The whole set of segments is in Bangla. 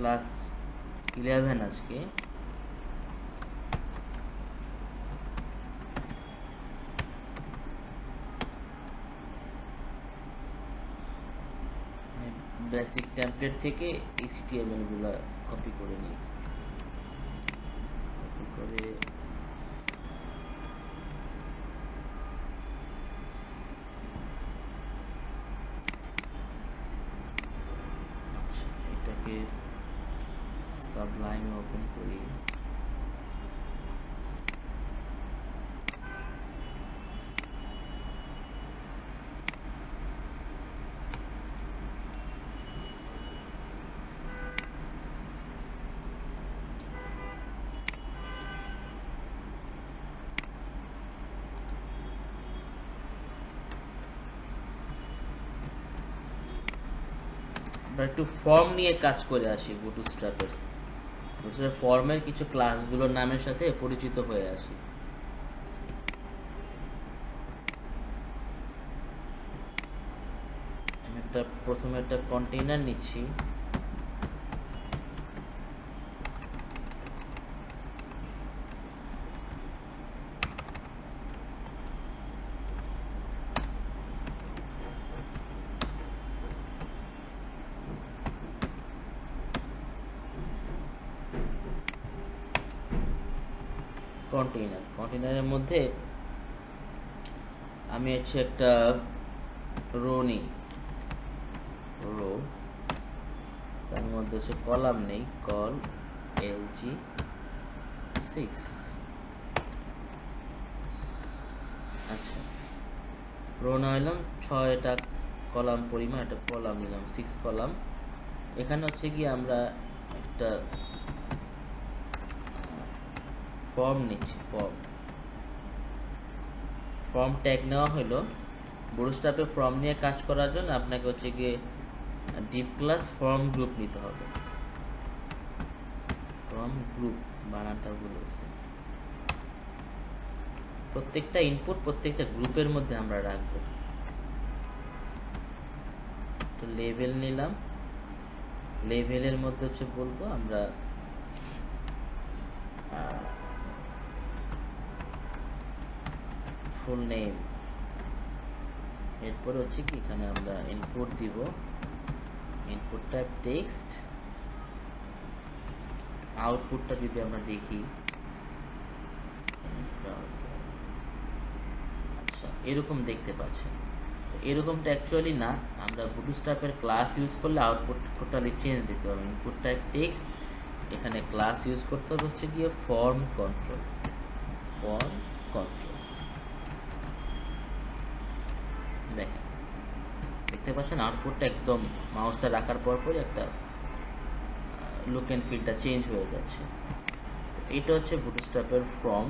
ক্লাস 11 আজকে। বেসিক টেমপ্লেট থেকে HTML গুলো কপি করে নিই, কপি করে এটাকে সাবলাইম ওপেন করি। একটু ফর্ম নিয়ে কাজ করে আসি। বুটস্ট্র্যাপের ফর্মের কিছু ক্লাসগুলোর নামের সাথে পরিচিত হয়ে আসি। আমি প্রথমে একটা কন্টেইনার নিচ্ছি, কন্টেইনারের মধ্যে আমি একটা রো নিই, রো, তার মধ্যে কলাম নেই, কল LG6। আচ্ছা, রো না হইলাম 6টা কলাম পরিমাণ, একটা কলাম নিলাম 6 কলাম। এখানে কি আমরা একটা ফর্ম নিচ্ছি, ফর্ম ট্যাগ নেওয়া হলো। বুটস্ট্র্যাপে ফর্ম নিয়ে কাজ করার জন্য আপনাকে গিয়ে ডিপ ক্লাস ফর্ম গ্রুপ নিতে হবে। ফর্ম গ্রুপ বানানটা বলেছে, প্রত্যেকটা ইনপুট প্রত্যেকটা গ্রুপের মধ্যে আমরা রাখবো। তো লেভেল নিলাম, লেভেলের মধ্যে বলবো আমরা ফুল নেম। এরপরে কি এখানে আমরা ইনপুট দিব, ইনপুট টাইপ টেক্সট। আউটপুটটা যদি আমরা দেখি, আচ্ছা এরকম দেখতে পাচ্ছেন। তো এরকমটা অ্যাকচুয়ালি না, আমরা বুটস্ট্র্যাপের ক্লাস ইউজ করলে আউটপুট টোটালি চেঞ্জ দিতে হবে। ইনপুট টাইপ টেক্সট, এখানে ক্লাস ইউজ করতে হবে গিয়ে ফর্ম কন্ট্রোল। দেখতে পাচ্ছেন আউটপুটটা একদম মাউসটা রাখার পরই একটা লুক অ্যান্ড ফিলটা চেঞ্জ হয়ে যাচ্ছে। তো এটা বুটস্ট্র্যাপের ফর্ম,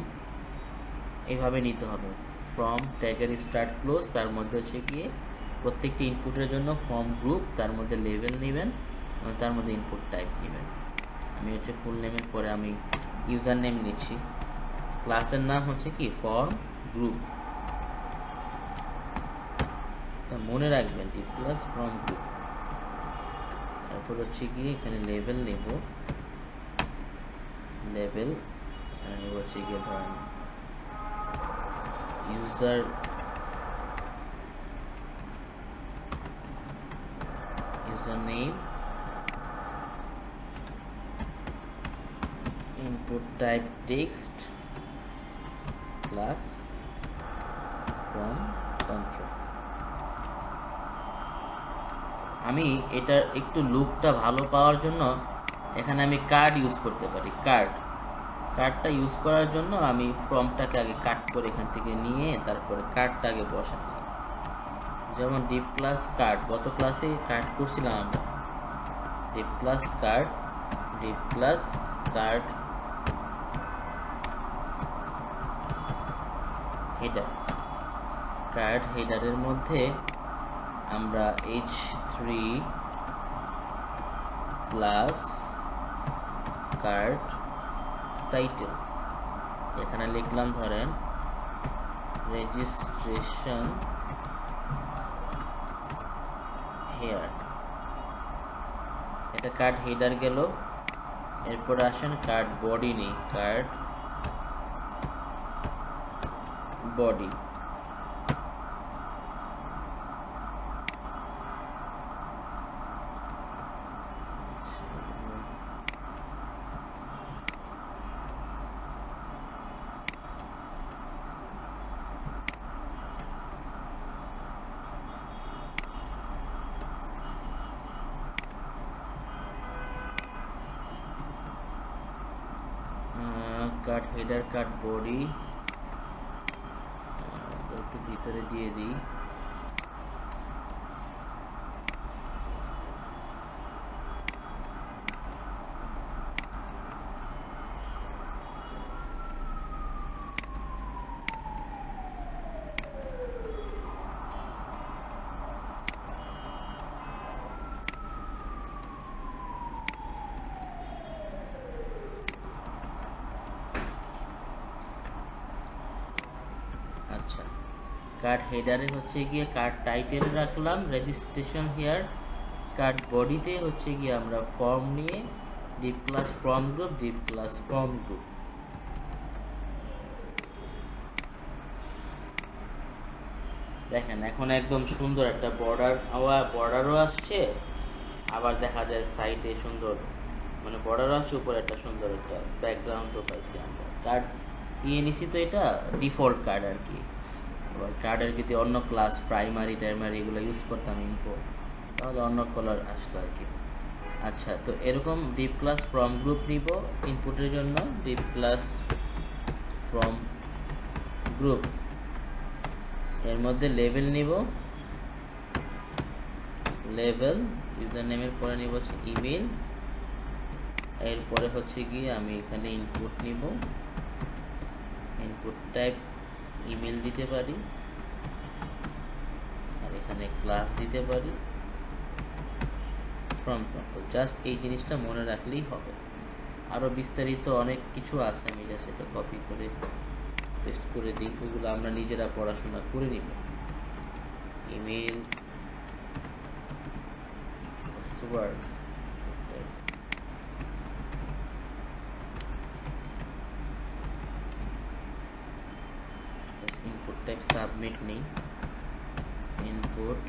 এইভাবে নিতে হবে। ফর্ম ট্যাগের স্টার্ট ক্লোজ, তার মধ্যে গিয়ে প্রত্যেকটি ইনপুটের জন্য ফর্ম গ্রুপ, তার মধ্যে লেভেল নেবেন এবং তার মধ্যে ইনপুট টাইপ নেবেন। আমি ফুল নেমের পরে আমি ইউজার নেম নিচ্ছি, ক্লাসের নাম কি ফর্ম গ্রুপ। মনে রাখবেন ডিপ ক্লাস ফর্ম গ্রুপ। তারপর গিয়ে এখানে লেভেল নেব, লেভেল এখানে নেব গিয়ে ধরেন user name, input type text plus form control. আমি এটার একটু লুকটা ভালো পাওয়ার জন্য এখানে আমি কার্ড ইউজ করতে পারি। কার্ডটা ইউজ করার জন্য আমি ফর্মটাকে আগে কাট করে এখান থেকে নিয়ে তারপরে কার্ডটা আগে বসাই। যেমন ডিপ ক্লাস কার্ড, গত ক্লাসে কার্ড করছিলাম আমরা। Div class card header, card হেডারের মধ্যে আমরা H3 প্লাস কার্ড টাইটেল, এখানে লিখলাম ধরেন রেজিস্ট্রেশন হেয়ার। এটা কার্ড হেডার গেল। এরপর আসেন কার্ড বডি নেই, card body. Card header, card body একটু ভিতরে দিয়ে দিই। আচ্ছা, কার্ড হেডারে হচ্ছে গিয়ে কার্ড টাইটেল রাখলাম রেজিস্ট্রেশন হিয়ার। কার্ড বডিতে হচ্ছে গিয়ে আমরা ফর্ম নিয়ে div class form group, div class form group. দেখেন এখন একদম সুন্দর একটা বর্ডারও আসছে, আবার দেখা যায় সাইডে সুন্দর মানে বর্ডারও আসছে, উপরে একটা সুন্দর একটা ব্যাকগ্রাউন্ডও পাইছি আমরা। কার্ড নিছি তো এটা ডিফল্ট কার্ড আর কি। আবার কার্ডের যদি অন্য ক্লাস প্রাইমারি টাইমারি এগুলো ইউজ করতাম ইনফো, তাহলে অন্য কালার আসতো আর কি। আচ্ছা, তো এরকম ডিপ ক্লাস ফ্রম গ্রুপ নিব ইনপুটের জন্য, ডিপ ক্লাস ফ্রম গ্রুপ। এর মধ্যে লেভেল নিব, লেভেল ইউজার নেমের পরে নিব হচ্ছে ইমেল। এরপরে হচ্ছে গিয়ে আমি এখানে ইনপুট নিব, ইনপুট টাইপ ইমেল দিতে পারি, আর এখানে ক্লাস দিতে পারি ফ্রম। তো জাস্ট এই জিনিসটা মনে রাখলেই হবে। আরও বিস্তারিত অনেক কিছু আছে, আমি জাস্ট এটা কপি করে পেস্ট করে দিই, ওগুলো আমরা নিজেরা পড়াশোনা করে নিব। Email password, input type submit নেই, input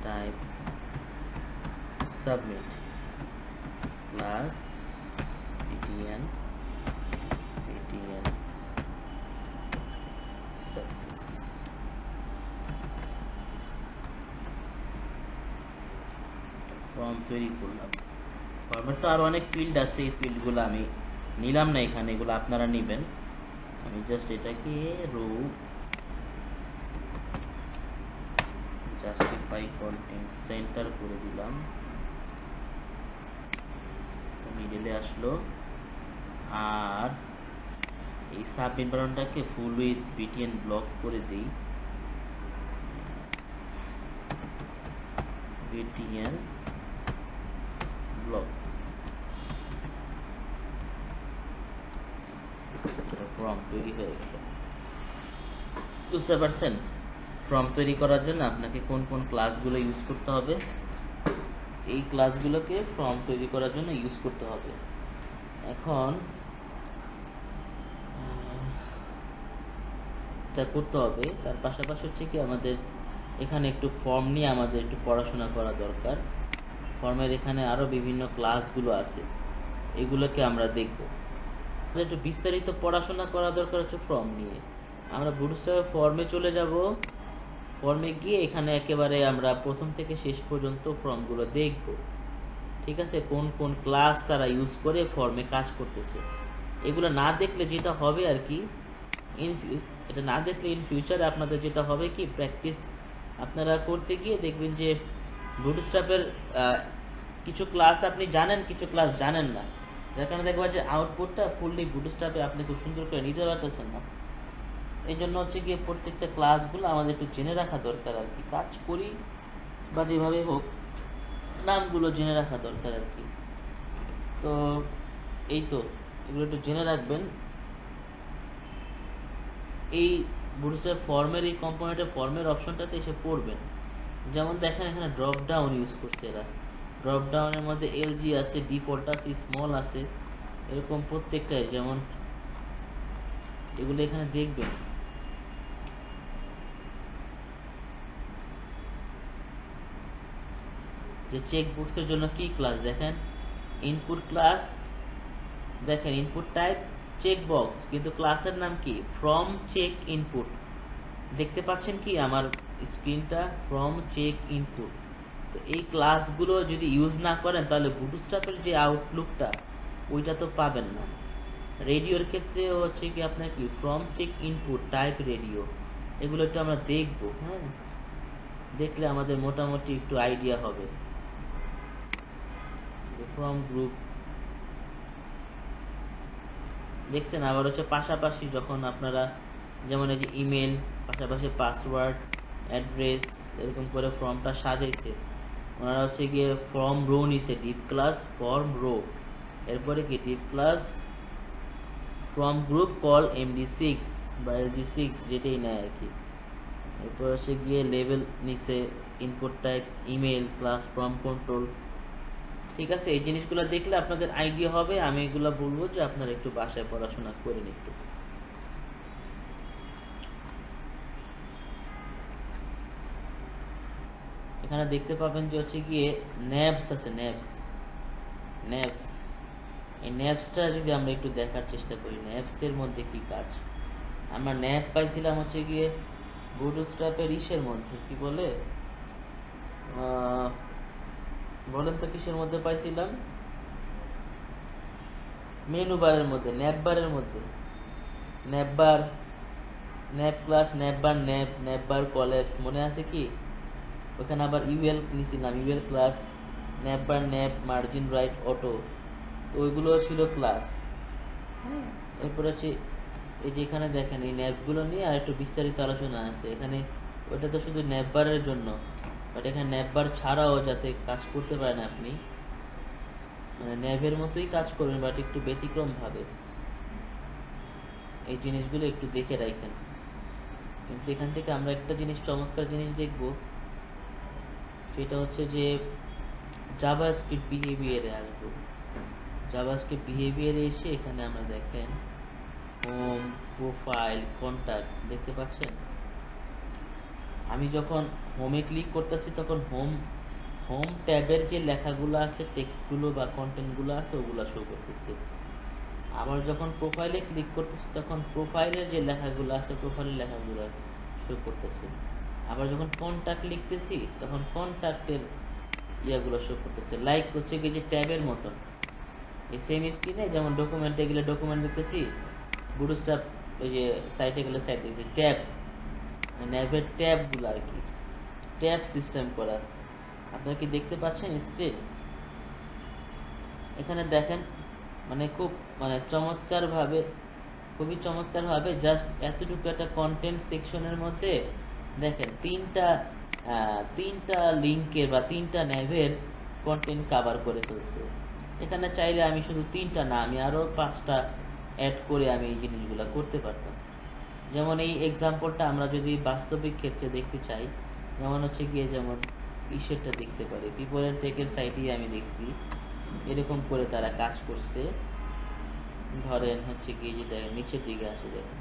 type submit class ptn success। Form তৈরি করলাম। ফর্মের তো আরো অনেক ফিল্ড আছে, এই ফিল্ডগুলো আমি নিলাম না এখানে, এগুলো আপনারা নেবেন। আমি জাস্ট এটাকে রো জাস্টিফাই কন্টেন্ট সেন্টার করে দিলাম, মিডলে আসলো। আর এই সাব এনভায়রনমেন্টটাকে ফুল উইথ বিটিএন ব্লক করে দিই, বিটিএন ব্লক। ফর্ম তৈরি হয়ে গেল। বুঝতে পারছেন ফর্ম তৈরি করার জন্য আপনাকে কোন কোন ক্লাসগুলো ইউজ করতে হবে, এই ক্লাসগুলোকে ফর্ম তৈরি করার জন্য ইউজ করতে হবে। এখন এটা করতে হবে, তার পাশাপাশি হচ্ছে কি আমাদের এখানে একটু ফর্ম নিয়ে আমাদের একটু পড়াশোনা করা দরকার। ফর্মের এখানে আরও বিভিন্ন ক্লাসগুলো আছে, এগুলোকে আমরা দেখব। একটু বিস্তারিত পড়াশোনা করা দরকার হচ্ছে ফর্ম নিয়ে। আমরা বুটস্ট্র্যাপ ফর্মে চলে যাব, ফর্মে গিয়ে এখানে একেবারে আমরা প্রথম থেকে শেষ পর্যন্ত ফর্মগুলো দেখব। ঠিক আছে, কোন কোন ক্লাস তারা ইউজ করে ফর্মে কাজ করতেছে। এগুলো না দেখলে যেটা হবে আর কি, এটা না দেখলে ইন ফিউচারে আপনাদের যেটা হবে কি, প্র্যাকটিস আপনারা করতে গিয়ে দেখবেন যে বুটস্ট্র্যাপের কিছু ক্লাস আপনি জানেন, কিছু ক্লাস জানেন না, যার কারণে দেখবেন যে আউটপুটটা ফুললি বুটস্ট্র্যাপে আপনি খুব সুন্দর করে নিতে পারতেছেন না। এই জন্য হচ্ছে গিয়ে প্রত্যেকটা ক্লাসগুলো আমাদের একটু জেনে রাখা দরকার আর কি, কাজ করি বা যেভাবে হোক নামগুলো জেনে রাখা দরকার আর কি। তো এই তো এগুলো একটু জেনে রাখবেন। এই বুটস্ট্র্যাপ ফর্মের এই কম্পোনেন্টের ফর্মের অপশনটাতে এসে পড়বেন। যেমন দেখেন এখানে ড্রপ ডাউন ইউজ করছে এরা, ড্রপ ডাউনের মধ্যে এলজি আছে, ডিফল্ট আছে, স্মল আছে, এরকম প্রত্যেকটাই। যেমন এগুলো এখানে দেখবেন, যে চেক বক্সের জন্য কি ক্লাস দেখেন, ইনপুট ক্লাস, দেখেন ইনপুট টাইপ চেক বক্স, কিন্তু ক্লাসের নাম কি ফ্রম চেক ইনপুট। দেখতে পাচ্ছেন কি আমার স্ক্রিনটা, ফ্রম চেক ইনপুট। তো এই ক্লাসগুলো যদি ইউজ না করেন তাহলে বুটস্ট্র্যাপের যে আউটলুকটা ওইটা তো পাবেন না। রেডিওর ক্ষেত্রে হচ্ছে কি আপনার কি form check input type radio, এগুলো একটু আমরা দেখবো। হ্যাঁ, দেখলে আমাদের মোটামুটি একটু আইডিয়া হবে। ফ্রম গ্রুপ দেখছেন, আবার হচ্ছে পাশাপাশি যখন আপনারা যেমন এই যে ইমেল, পাশাপাশি পাসওয়ার্ড, অ্যাড্রেস, এরকম করে ফর্মটা সাজাইছে। ওনারা হচ্ছে গিয়ে ফর্ম রো নিছে, ডিপ ক্লাস ফর্ম রো, এরপরে কি deep class from group call MD6 বা LG6 যেটাই নেয় আর কি। এরপর হচ্ছে গিয়ে লেভেল নিছে, input type email, class form control. ঠিক আছে, এই জিনিসগুলো দেখলে আপনাদের আইডিয়া হবে। আমি এগুলো বলবো যে আপনারা একটু বাসায় পড়াশোনা করেন একটু। এখানে দেখতে পাবেন যে হচ্ছে গিয়ে ন্যাবস আছে, ন্যাবস। এই ন্যাবসটা যদি আমরা একটু দেখার চেষ্টা করি, ন্যাবসের মধ্যে কি কাজ। আমরা ন্যাব পাইছিলাম হচ্ছে গিয়ে বুটস্ট্র্যাপের ইসের মধ্যে, কি বলে বলেন তো কিসের মধ্যে পাইছিলাম, মেনু বারের মধ্যে, ন্যাব বারের মধ্যে, ন্যাব বার, ন্যাব ক্লাস, ন্যাব বার, ন্যাব বার কলেপস, মনে আছে কি? ওখানে আবার ইউএল নিয়েছিলাম, ইউএল ক্লাস, ন্যাব বার, ন্যাব মার্জিন রাইট অটো, তো ওইগুলো ছিল ক্লাস। এরপর হচ্ছে এই যে এখানে দেখেন এই ন্যাবগুলো নিয়ে আর একটু বিস্তারিত আলোচনা আছে এখানে। ওইটা তো শুধু ন্যাব বারের জন্য, বাট এখানে ন্যাব বার ছাড়াও যাতে কাজ করতে পারেন আপনি, মানে ন্যাবের মতোই কাজ করবেন বাট একটু ব্যতিক্রম ভাবে, এই জিনিসগুলো একটু দেখে রাখেন। কিন্তু এখান থেকে আমরা একটা জিনিস, চমৎকার জিনিস দেখব, সেটা হচ্ছে যে জাভাস্ক্রিপ্ট বিহেভিয়ারে আসবো। জাভাস্ক্রিপ্ট বিহেভিয়ারে এসে এখানে আমরা দেখেন হোম, প্রোফাইল, কন্ট্যাক্ট দেখতে পাচ্ছেন। আমি যখন হোমে ক্লিক করতেছি তখন হোম ট্যাবের যে লেখাগুলো আছে, টেক্সটগুলো বা কন্টেন্টগুলো আছে ওগুলো শো করতেছে। আবার যখন প্রোফাইলে ক্লিক করতেছি তখন প্রোফাইলের যে লেখাগুলো আছে প্রোফাইলের লেখাগুলো শো করতেছে। আবার যখন কন্ট্যাক্ট লিখতেছি তখন কন্ট্যাক্টের ইয়াগুলো শো করতেছে। লাইক হচ্ছে কি যে ট্যাবের মতন, এই সেম স্ক্রিনে যেমন ডকুমেন্টে গেলে ডকুমেন্ট দেখতেছি, বুটস্ট্র্যাপ ওই যে সাইটে গেলে সাইট দেখছি ট্যাব, ন্যাবের ট্যাবগুলো আর কি, ট্যাব সিস্টেম করা। আপনারা কি দেখতে পাচ্ছেন স্ক্রিন? এখানে দেখেন মানে খুব মানে চমৎকারভাবে, খুবই চমৎকারভাবে জাস্ট এতটুকু একটা কন্টেন্ট সেকশনের মধ্যে দেখেন তিনটা লিঙ্কের বা তিনটা ন্যাভের কন্টেন্ট কাভার করে ফেলছে। এখানে চাইলে আমি শুধু তিনটা না, আমি আরও 5টা অ্যাড করে আমি এই জিনিসগুলো করতে পারতাম। যেমন এই এক্সাম্পলটা আমরা যদি বাস্তবিক ক্ষেত্রে দেখতে চাই, যেমন হচ্ছে গিয়ে যেমন ইসেরটা দেখতে পারি, পিপলের টেকের সাইটেই আমি দেখছি এরকম করে তারা কাজ করছে। ধরেন হচ্ছে কি যে দেখেন নিচের দিকে আসে, দেখেন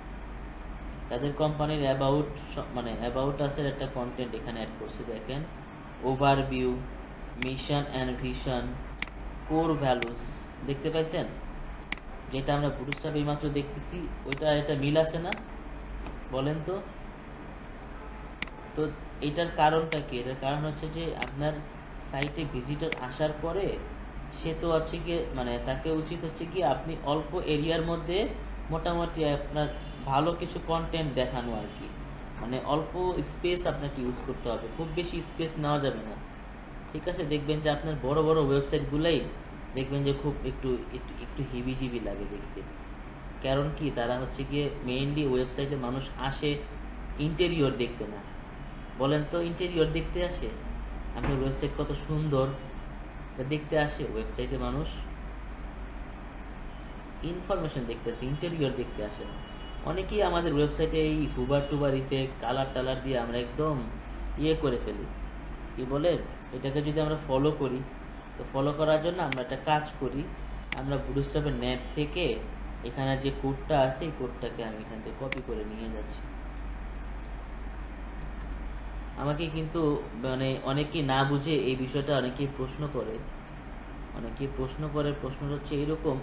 তাদের কোম্পানির অ্যাবাউট, মানে অ্যাবাউট আসার একটা কন্টেন্ট এখানে অ্যাড করছে। দেখেন overview, mission and vision, core values দেখতে পাইছেন, যেটা আমরা বুটস্ট্র্যাপ এইমাত্র দেখতেছি ওইটা এটা মিল আছে না বলেন তো? তো এটার কারণটা কি? এটার কারণ হচ্ছে যে আপনার সাইটে ভিজিটর আসার পরে সে তো হচ্ছে গিয়ে মানে তাকে উচিত হচ্ছে কি আপনি অল্প এরিয়ার মধ্যে মোটামুটি আপনার ভালো কিছু কন্টেন্ট দেখানো আর কি, মানে অল্প স্পেস আপনাকে ইউজ করতে হবে, খুব বেশি স্পেস নেওয়া যাবে না। ঠিক আছে, দেখবেন যে আপনার বড় বড় ওয়েবসাইটগুলোই দেখবেন যে খুব একটু একটু একটু হিবিজিবি লাগে দেখতে। কারণ কি, তারা হচ্ছে গিয়ে মেইনলি ওয়েবসাইটে মানুষ আসে ইন্টেরিয়র দেখতে না, বলেন তো ইন্টেরিয়র দেখতে আসে? আপনার ওয়েবসাইট কত সুন্দর দেখতে আসে, ওয়েবসাইটে মানুষ ইনফরমেশন দেখতে আসে, ইন্টেরিয়র দেখতে আসে না। অনেকেই আমাদের ওয়েবসাইটে এই হুবার টুবার ইফেক্ট, কালার টালার দিয়ে আমরা একদম ইয়ে করে ফেলি, কি বলে এটাকে যদি আমরা ফলো করি তো তো ফলো করার জন্য আমরা একটা কাজ করি, আমরা বুটস্ট্র্যাপের নেট থেকে এখানে যে কোডটা আছে এই কোডটাকে আমি এখান থেকে কপি করে নিয়ে যাচ্ছি। আমাকে কিন্তু মানে অনেকেই না বুঝে এই বিষয়টা অনেকেই প্রশ্ন করে, প্রশ্নটা হচ্ছে এরকম,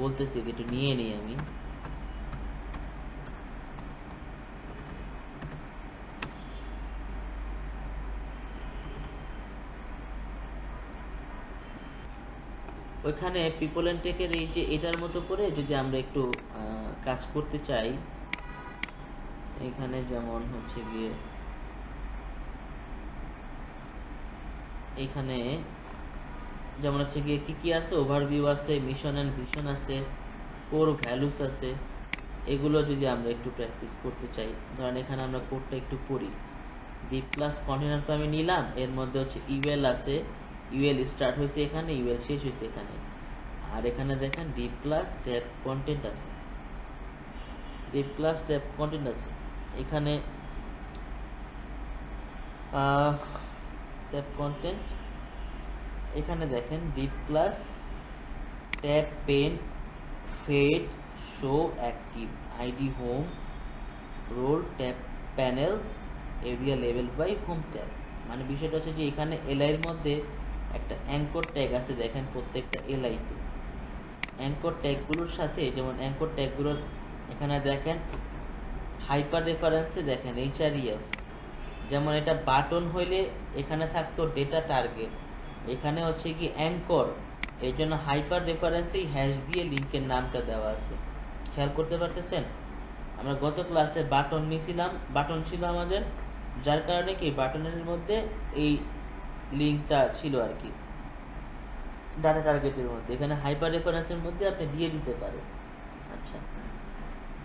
বলতেছি একটু নিয়ে নিই আমি। ওইখানে পিপল এন্ড টেকের এই যে এটার মতো করে যদি আমরা একটু কাজ করতে চাই, এখানে যেমন হচ্ছে গিয়ে এখানে যেমন হচ্ছে গিয়ে কি আছে, ওভারভিউ আছে, মিশন অ্যান্ড ভিশন আছে, কোর ভ্যালুস আছে, এগুলো যদি আমরা একটু প্র্যাকটিস করতে চাই, ধরেন এখানে আমরা কোডটা একটু পড়ি। ডিপ ক্লাস কন্টেনার তো আমি নিলাম, এর মধ্যে হচ্ছে ইউএল আছে, ইউএল স্টার্ট হয়েছে এখানে, ইউএল শেষ হয়েছে এখানে, আর এখানে দেখেন ডিপ ক্লাস ট্যাব কন্টেন্ট আছে, এখানে ট্যাব কন্টেন্ট, এখানে দেখেন div class tab pane fade show active ID home role tab panel aria লেভেল বাই হোম ট্যাব। মানে বিষয়টা হচ্ছে যে এখানে এলআইয়ের মধ্যে একটা অ্যাঙ্কর ট্যাগ আছে, দেখেন প্রত্যেকটা এলআইতে অ্যাঙ্কর ট্যাগগুলোর সাথে, যেমন অ্যাঙ্কর ট্যাগগুলোর এখানে দেখেন হাইপার রেফারেন্সে দেখেন এইচআরইএফ, যেমন এটা বাটন হইলে এখানে থাকতো ডেটা টার্গেট, এখানে হচ্ছে কি অ্যাঙ্কর, এই জন্য হাইপার রেফারেন্সেই হ্যাশ দিয়ে লিঙ্কের নামটা দেওয়া আছে। খেয়াল করতে পারতেছেন, আমরা গত ক্লাসে বাটন নিয়েছিলাম, বাটন ছিল আমাদের, যার কারণে কি বাটনের মধ্যে এই লিঙ্কটা ছিল আর কি ডাটা টার্গেটের মধ্যে, এখানে হাইপার রেফারেন্সের মধ্যে আপনি দিয়ে দিতে পারেন। আচ্ছা,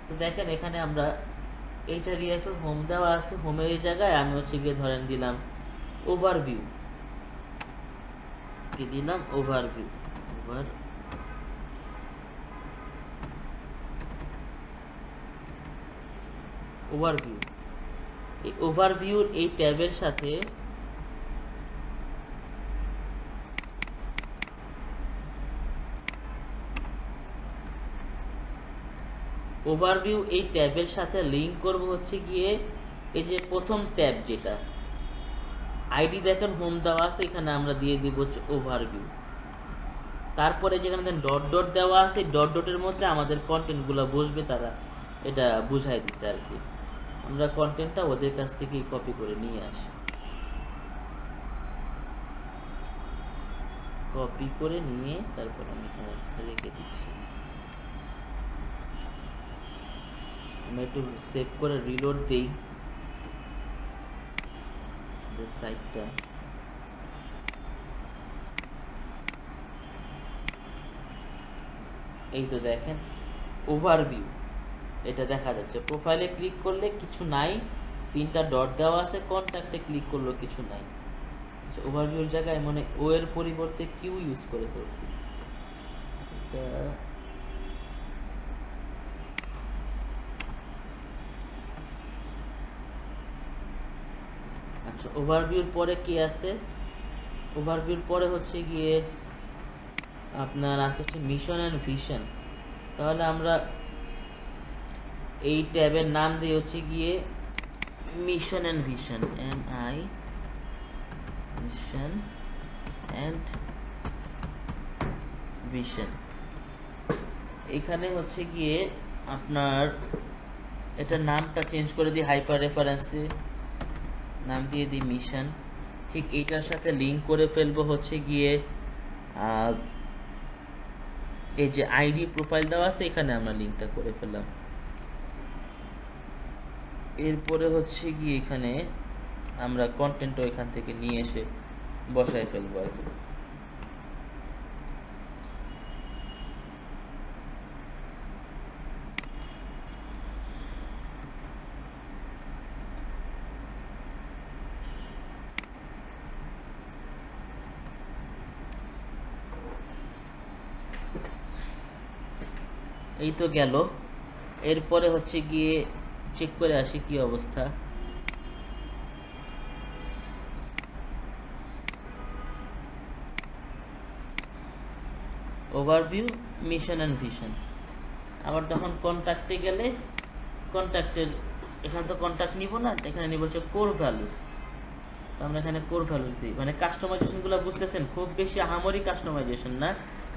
তো দেখেন এখানে আমরা এইচআরইএফ এর হোম দেওয়া আছে, হোমের এই জায়গায় আমি হচ্ছে গিয়ে ধরেন দিলাম ওভারভিউ, দিলাম ওভারভিউ, এই ওভারভিউর এই ট্যাবের সাথে লিংক করব হচ্ছে গিয়ে এই যে প্রথম ট্যাব যেটা আইডি দেখেন হোম দেওয়া আছে, এখানে আমরা দিয়ে দিব হচ্ছে ওভারভিউ, তারপরে যেখানে ডট ডট দেওয়া আছে ডট ডটের মধ্যে আমাদের কন্টেন্টগুলো বসবে, তারা এটা বুঝাই দিচ্ছে আর কি। আমরা কন্টেন্টটা ওদের কাছ থেকেই কপি করে নিয়ে আসি, কপি করে নিয়ে তারপর আমি এখানে রেখে দিচ্ছি। আমি একটু সেভ করে রিলোড দেই সাইটটা। এই তো দেখেন ওভারভিউ এটা দেখা যাচ্ছে, প্রোফাইলে ক্লিক করলে কিছু নাই, তিনটা ডট দেওয়া আছে, কন্ট্যাক্টে ক্লিক করলেও কিছু নাই। ওভারভিউর জায়গায় মানে ও এর পরিবর্তে কিউ ইউজ করে ফেলছি। আচ্ছা, ওভারভিউর পরে কি আছে, ওভারভিউর পরে হচ্ছে গিয়ে আপনার আছে হচ্ছে মিশন অ্যান্ড ভিশন। তাহলে আমরা এই ট্যাবের নাম দিয়ে হচ্ছে গিয়ে mission and vision, MI mission and vision. এখানে হচ্ছে গিয়ে আপনার এটা নামটা চেঞ্জ করে দিই, হাইপার রেফারেন্সে নাম দিয়ে দিই মিশন। ঠিক এইটার সাথে লিঙ্ক করে ফেলবো হচ্ছে গিয়ে এই যে আইডি প্রোফাইল দেওয়া আছে, এখানে আমরা লিঙ্কটা করে ফেললাম। এরপরে হচ্ছে গিয়ে এখানে আমরা কন্টেন্টও এখান থেকে নিয়ে এসে বসায় ফেলবো আর কি। এই তো গেল, এরপরে হচ্ছে গিয়ে চেক করে আসি কি অবস্থা। Overview, mission and vision. আবার তখন কন্ট্যাক্টে গেলে কন্ট্যাক্টের এখানে তো কন্ট্যাক্ট নিব না, এখানে নিব হচ্ছে কোর ভ্যালুস। তো আমরা এখানে কোর ভ্যালুস দিই, মানে কাস্টমাইজেশনগুলো বুঝতেছেন, খুব বেশি আহামরি কাস্টমাইজেশন না,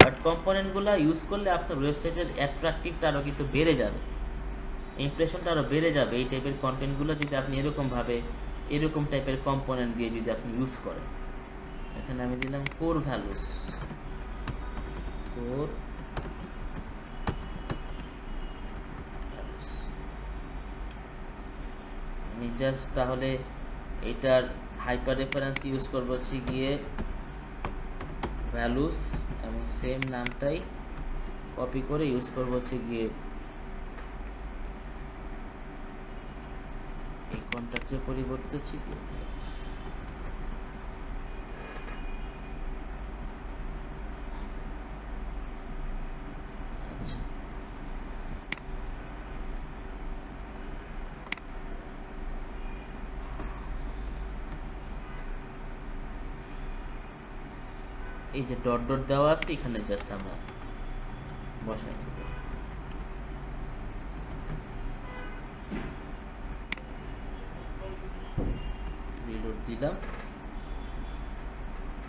বাট কম্পোনেন্টগুলো ইউজ করলে আপনার ওয়েবসাইটের অ্যাট্রাকটিভটা আরও কিন্তু বেড়ে যাবে, ইমপ্রেশনটা আরও বেড়ে যাবে এই টাইপের কন্টেন্টগুলো যদি আপনি এরকমভাবে এরকম টাইপের কম্পোনেন্ট দিয়ে যদি আপনি ইউজ করেন। এখানে আমি দিলাম কোর ভ্যালুস, কোর আমি জাস্ট তাহলে এটার হাইপার রেফারেন্স ইউজ করবো হচ্ছে গিয়ে ভ্যালুস, এবং সেম নামটাই কপি করে ইউজ করবো হচ্ছে গিয়ে এই কন্ট্যাক্টের পরিবর্তে হচ্ছে গিয়ে আচ্ছা এই যে ডট ডট দেওয়া আছে এখানে জাস্ট আমরা বসাই দেব। রিলোড দিলাম,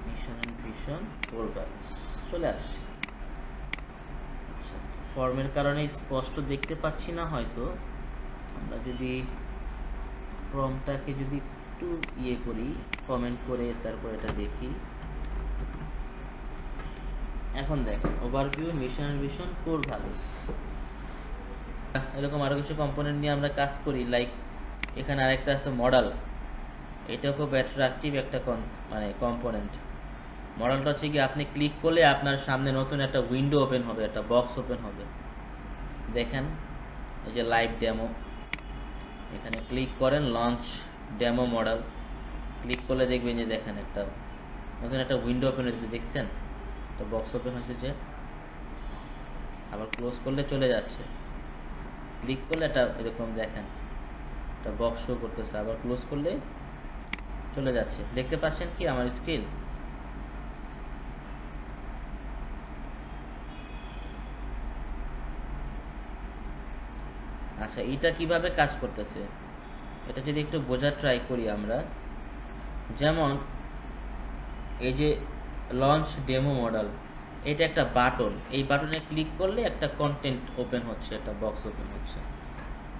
mission and vision core values চলে আসছে। আচ্ছা, ফর্মের কারণে স্পষ্ট দেখতে পাচ্ছি না হয়তো, আমরা যদি ফর্মটাকে যদি একটু ইয়ে করি, কমেন্ট করে তারপর এটা দেখি। এখন দেখেন overview, mission and vision, core values, এরকম আরো কিছু কম্পোনেন্ট নিয়ে আমরা কাজ করি। লাইক এখানে আরেকটা আছে মডেল, এটাও খুব অ্যাট্রাকটিভ একটা মানে কম্পোনেন্ট। মডেলটা হচ্ছে কি আপনি ক্লিক করলে আপনার সামনে নতুন একটা উইন্ডো ওপেন হবে, একটা বক্স ওপেন হবে। দেখেন এই যে লাইভ ডেমো, এখানে ক্লিক করেন লঞ্চ ডেমো মডেল, ক্লিক করলে দেখবেন যে দেখেন একটা নতুন একটা উইন্ডো ওপেন হয়েছে, দেখছেন একটা বক্স ওপেন হয়েছে, যে আবার ক্লোজ করলে চলে যাচ্ছে, ক্লিক করলে এটা এরকম দেখেন একটা বক্স শো করতেছে, আবার ক্লোজ করলে চলে যাচ্ছে। দেখতে পাচ্ছেন কি আমার স্ক্রিন? আচ্ছা, এটা কিভাবে কাজ করতেছে এটা যদি একটু বোঝার ট্রাই করি আমরা। যেমন এই যে লঞ্চ ডেমো মডেল, এটা একটা বাটন, এই বাটনে ক্লিক করলে একটা কন্টেন্ট ওপেন হচ্ছে, একটা বক্স ওপেন হচ্ছে।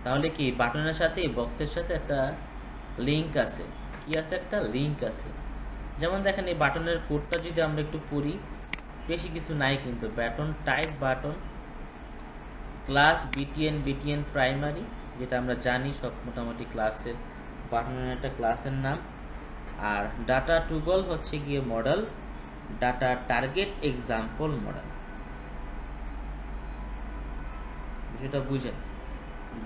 তাহলে কি বাটনের সাথে এই বক্সের সাথে একটা লিঙ্ক আছে, কি আছে? একটা লিঙ্ক আছে। যেমন দেখেন এই বাটনের কোডটা যদি আমরা একটু পড়ি, বেশি কিছু নাই কিন্তু, button type button class BTN primary, যেটা আমরা জানি সব মোটামুটি ক্লাসের বাটনের একটা ক্লাসের নাম। আর ডাটা টুগল হচ্ছে গিয়ে model, data target example model, যেটা বুঝেন।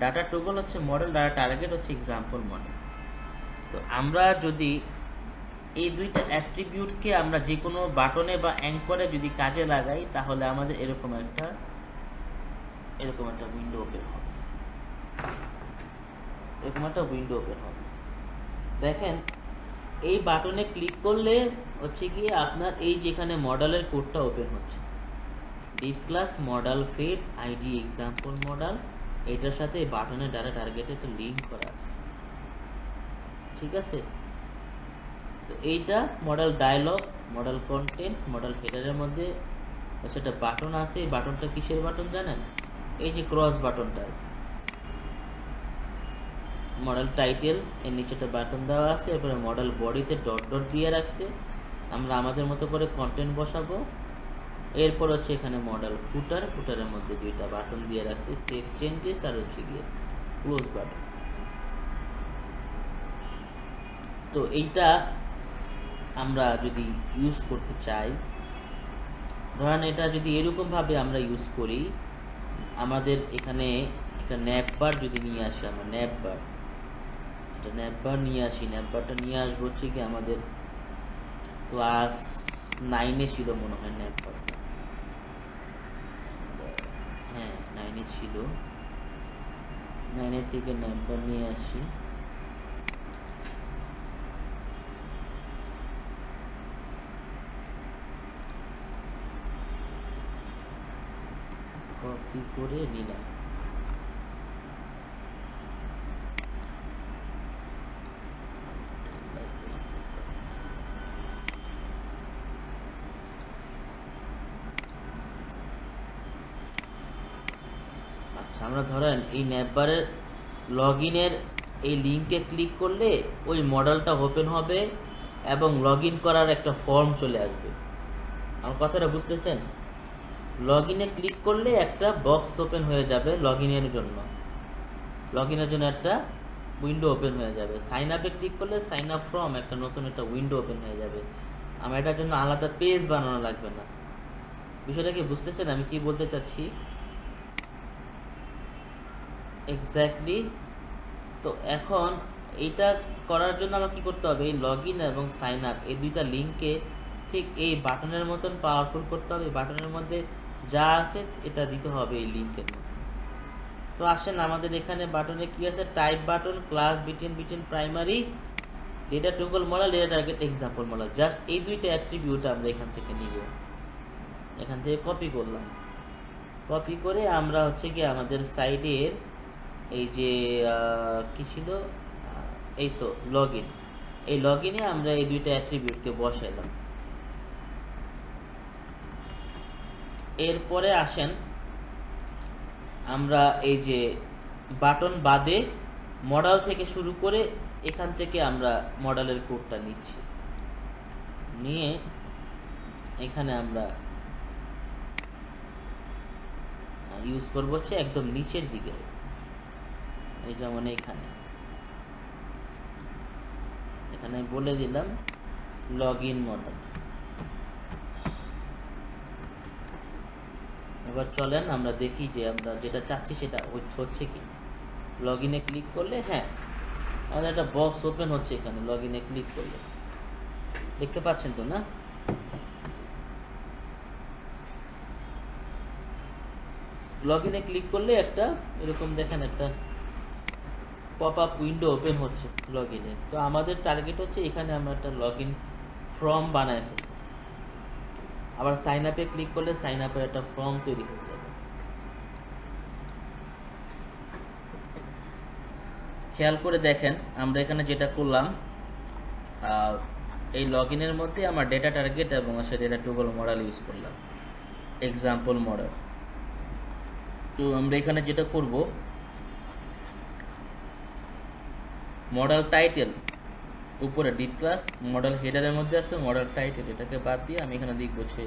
ডাটা টুগল হচ্ছে মডেল, ডাটা টার্গেট হচ্ছে এক্সাম্পল মডেল। তো আমরা যদি এই দুইটা অ্যাট্রিবিউটকে আমরা যে কোনো বাটনে বা অ্যাঙ্করে যদি কাজে লাগাই, তাহলে আমাদের এরকম একটা উইন্ডো ওপেন হবে, এরকম একটা উইন্ডো ওপেন হবে। দেখেন এই বাটনে ক্লিক করলে হচ্ছে গিয়ে আপনার এই যেখানে মডেলের কোডটা ওপেন হচ্ছে, div class modal fade ID example modal, এটার সাথে এই বাটনের ডাটা টার্গেটে একটা লিঙ্ক করা আছে, ঠিক আছে? তো এইটা modal dialog, modal content, modal হেডারের মধ্যে হচ্ছে একটা বাটন আছে। এই বাটনটা কিসের বাটন জানেন? এই যে ক্রস বাটনটা, মডেল টাইটেল এর নিচে একটা বাটন দেওয়া আছে, এরপরে মডেল বডিতে ডট ডট দিয়ে রাখছে, আমরা আমাদের মতো করে কন্টেন্ট বসাবো। এরপর হচ্ছে এখানে মডেল ফুটার, ফুটারের মধ্যে দুইটা বাটন দিয়ে রাখছে, সেভ চেঞ্জেস আর হচ্ছে গিয়ে ক্লোজ বাটন। তো এইটা আমরা যদি ইউজ করতে চাই, ধরেন এটা যদি এরকমভাবে আমরা ইউজ করি, আমাদের এখানে একটা ন্যাপবার যদি নিয়ে আসি, আমরা ন্যাপবার নিয়ে আসি, ন্যাপবারটা নিয়ে আসবো হচ্ছে কি আমাদের ক্লাস 9-এ ছিল মনে হয় ন্যাপবারটা, হ্যাঁ 9-এ ছিল, 9-এ থেকে ন্যাপবার নিয়ে আসি। কপি করে নিলাম। আচ্ছা, আমরা ধরেন এই ন্যাপবারের লগ ইনের এই লিঙ্কে ক্লিক করলে ওই মডেলটা ওপেন হবে এবং লগ ইন করার একটা ফর্ম চলে আসবে। আমার কথাটা বুঝতেছেন? লগ ইনে ক্লিক করলে একটা বক্স ওপেন হয়ে যাবে লগ ইনের জন্য একটা উইন্ডো ওপেন হয়ে যাবে। সাইন আপে ক্লিক করলে সাইন আপ ফ্রম একটা নতুন একটা উইন্ডো ওপেন হয়ে যাবে। আমার এটার জন্য আলাদা পেজ বানানো লাগবে না। বিষয়টা কি বুঝতেছেন আমি কি বলতে চাচ্ছি? এক্স্যাক্টলি। তো এখন এইটা করার জন্য আমার কি করতে হবে? এই লগ ইন এবং সাইন আপ এই দুইটা লিঙ্কে ঠিক এই বাটনের মতন পাওয়ারফুল করতে হবে। বাটনের মধ্যে যা আছে এটা দিতে হবে এই লিঙ্কের মধ্যে। তো আসেন আমাদের এখানে বাটনে কি আছে? Type button, class, Vuitton primary, data toggle model, data target, example model. Just এই দুইটা অ্যাট্রিবিউট আমরা এখান থেকে নিব। এখান থেকে কপি করলাম। কপি করে আমরা হচ্ছে কি আমাদের সাইডের এই যে কি ছিল, এই তো লগ ইন, এই লগ ইনে আমরা এই দুইটা অ্যাট্রিবিউটকে বসাইলাম। এরপরে আসেন আমরা এই যে বাটন বাদে মডেল থেকে শুরু করে এখান থেকে আমরা মডেলের কোডটা নিচ্ছি, নিয়ে এখানে আমরা ইউজ করবো হচ্ছে একদম নিচের দিকে, এই যেমন এখানে বলে দিলাম লগ ইন মডেল। এবার চলেন আমরা দেখি যে আমরা যেটা চাচ্ছি সেটা হচ্ছে কি। লগ ইনে ক্লিক করলে হ্যাঁ আমাদের একটা বক্স ওপেন হচ্ছে। এখানে লগ ইনে ক্লিক করলে দেখতে পাচ্ছেন তো না? লগ ইনে ক্লিক করলে একটা এরকম দেখেন একটা পপ আপ উইন্ডো ওপেন হচ্ছে লগ ইনে। তো আমাদের টার্গেট হচ্ছে এখানে আমরা একটা লগ ইন ফর্ম বানাই ফেলব। আবার সাইন আপে ক্লিক করলে সাইন আপের একটা ফর্ম তৈরি হয়ে যাবে। খেয়াল করে দেখেন আমরা এখানে যেটা করলাম, এই লগ ইনের মধ্যে আমার ডেটা টার্গেট এবং ডেটা টগল মডেল ইউজ করলাম, এক্সাম্পল মডেল। তো আমরা এখানে যেটা করব, মডেল টাইটেল উপরে ডিপ ক্লাস, মডেল হেডারের মধ্যে আছে মডেল টাইটেল, এটাকে বাদ দিয়ে আমি এখানে লিখব হচ্ছে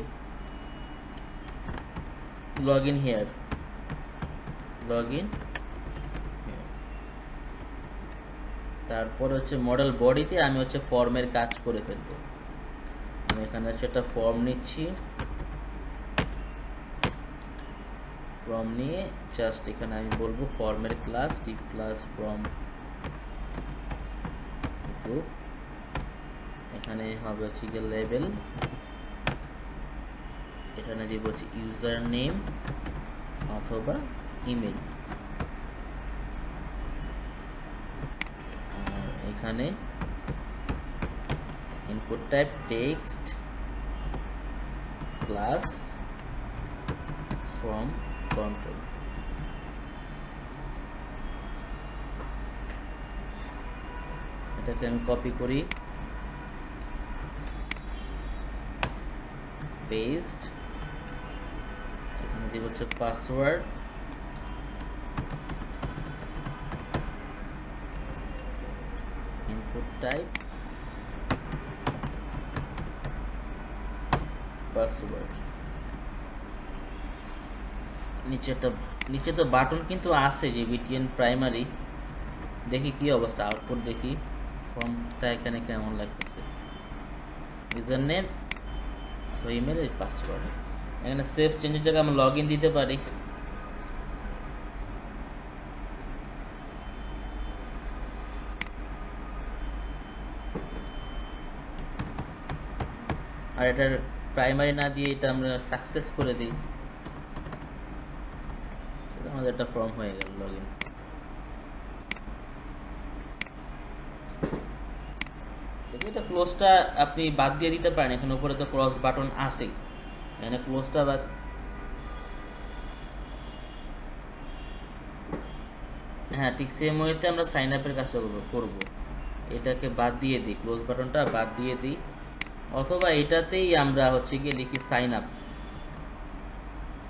log in here, log in. তারপর হচ্ছে মডেল বডিতে আমি হচ্ছে ফর্মের কাজ করে ফেলবো। আমি এখানে হচ্ছে একটা ফর্ম নিচ্ছি, ফর্ম নিয়ে জাস্ট এখানে আমি বলবো ফর্মের class deep class form group. এখানে হবে হচ্ছে গিয়ে লেবেল, এখানে দিব হচ্ছে ইউজার নেম অথবা ইমেল, আর এখানে input type text class from control. এটাকে আমি কপি করি, পেস্ট, এখানে দিব হচ্ছে পাসওয়ার্ড, ইনপুট টাইপ পাসওয়ার্ড। নিচে তো বাটন কিন্তু আছে যে বিটিএন প্রাইমারি। দেখি কি অবস্থা, আউটপুট দেখি ফর্মটা এখানে কেমন লাগতেছে। User name, email, password. এখানে সেভ চেঞ্জের জায়গায় আমরা লগ ইন দিতে পারি। আর এটার প্রাইমারি না দিয়ে এটা আমরা সাকসেস করে দিই, আমাদের একটা ফর্ম হয়ে গেল লগ ইন। এটা ক্লোজটা আপনি বাদ দিয়ে দিতে পারেন, এখানে উপরে তো ক্রস বাটন আছে, এখানে ক্লোজটা বাদ হ্যাঁ, ঠিক সেম ওয়েতে আমরা সাইন আপের কাজটা করব। এটাকে বাদ দিয়ে দিই, ক্লোজ বাটনটা বাদ দিয়ে দিই, অথবা এটাতেই আমরা হচ্ছে গিয়ে লিখি sign up,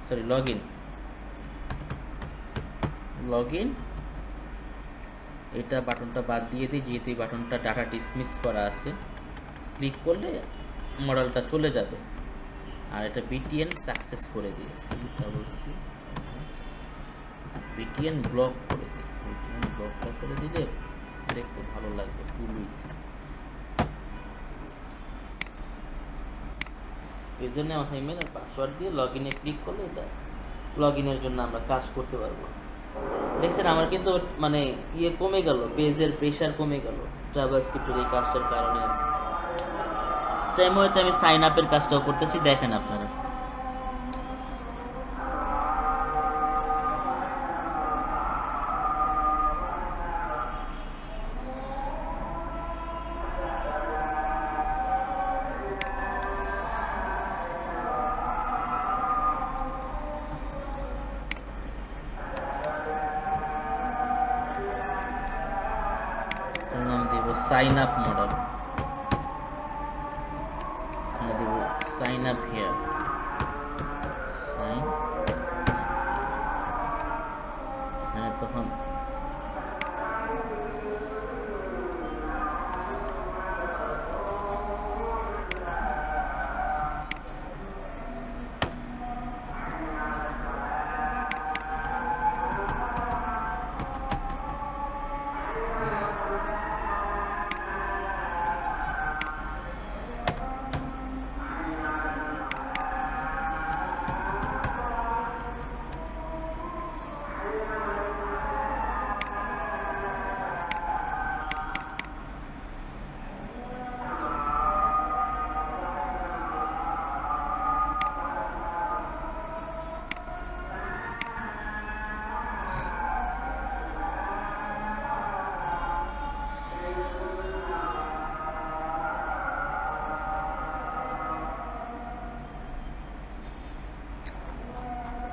sorry log in. এটা বাটনটা বাদ দিয়ে দিই, যেহেতু এই বাটনটা ডাটা ডিসমিস করা আছে। ক্লিক করলে মডেলটা চলে যাবে। আর এটা বিটিএন সাকসেস করে দিয়েছি, বিটিএন ব্লক করে দিই। বিটিএন ব্লকটা করে দিলে দেখতে ভালো লাগবে। টুল উইথ, এই জন্য আমার ইমেল আর পাসওয়ার্ড দিয়ে লগ ইনে ক্লিক করলে এটা লগ ইনের জন্য আমরা কাজ করতে পারবো। দেখছেন আমার কিন্তু মানে কমে গেল, পেজের প্রেশার কমে গেল জাভাস্ক্রিপ্টের এই কাজটার কারণে। সেম ওয়েতে আমি সাইন আপের কাজটাও করতেছি, দেখেন আপনারা। নাম দিব সাইন আপ মডেল, দেব সাইন আপ হিয়ার, সাইন এখানে তখন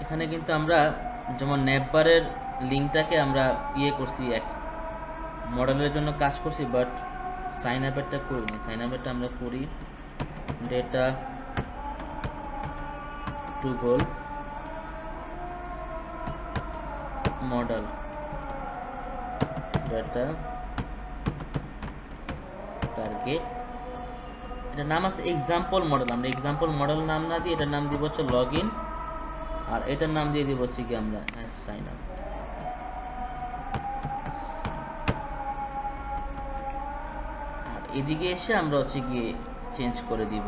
এখানে কিন্তু আমরা যেমন নেটবারের লিঙ্কটাকে আমরা করছি, এক মডেলের জন্য কাজ করছি, বাট সাইন আপেরটা করিনি। সাইন আপেরটা আমরা করি data to goal model, data target, এটার নাম আছে এক্সাম্পল মডেল। আমরা এক্সাম্পল মডেল নাম না দিয়ে এটার নাম দিব হচ্ছে লগ ইন, আর এটার নাম দিয়ে দিব হচ্ছে কি আমরা সাইন আপ। আর এদিকে এসে আমরা হচ্ছে গিয়ে চেঞ্জ করে দিব,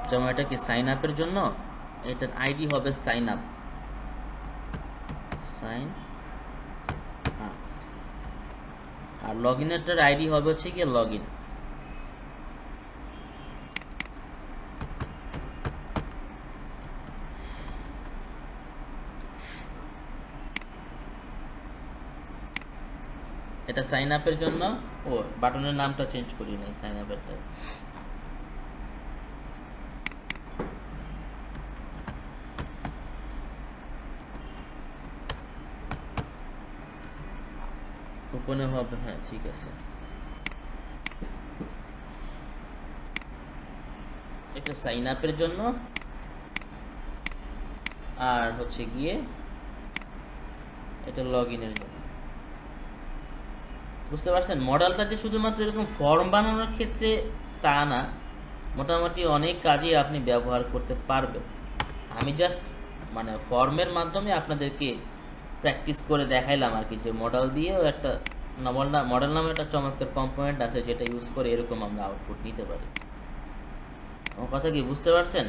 যেমন এটা কি সাইন আপের জন্য এটার আইডি হবে সাইন আপ, সাইন আপ, আর লগ ইনেরটার আইডি হবে হচ্ছে গিয়ে লগ ইন। এটা সাইন আপের জন্য, ও বাটনের নামটা চেঞ্জ করি নাই, সাইন আপেরটা ওপেনে হবে। হ্যাঁ ঠিক আছে, এটা সাইন আপের জন্য, আর হচ্ছে গিয়ে এটা লগ ইনের জন্য। বুঝতে পারছেন, মডেলটা যে শুধুমাত্র এরকম ফর্ম বানানোর ক্ষেত্রে তা না, মোটামুটি অনেক কাজে আপনি ব্যবহার করতে পারবেন। আমি জাস্ট মানে ফর্মের মাধ্যমে আপনাদেরকে প্র্যাকটিস করে দেখাইলাম আর কি, যে মডেল দিয়েও একটা মডেল নামে একটা চমৎকার কম্পোনেন্ট আছে যেটা ইউজ করে এরকম আমরা আউটপুট নিতে পারি। আমার কথা কি বুঝতে পারছেন?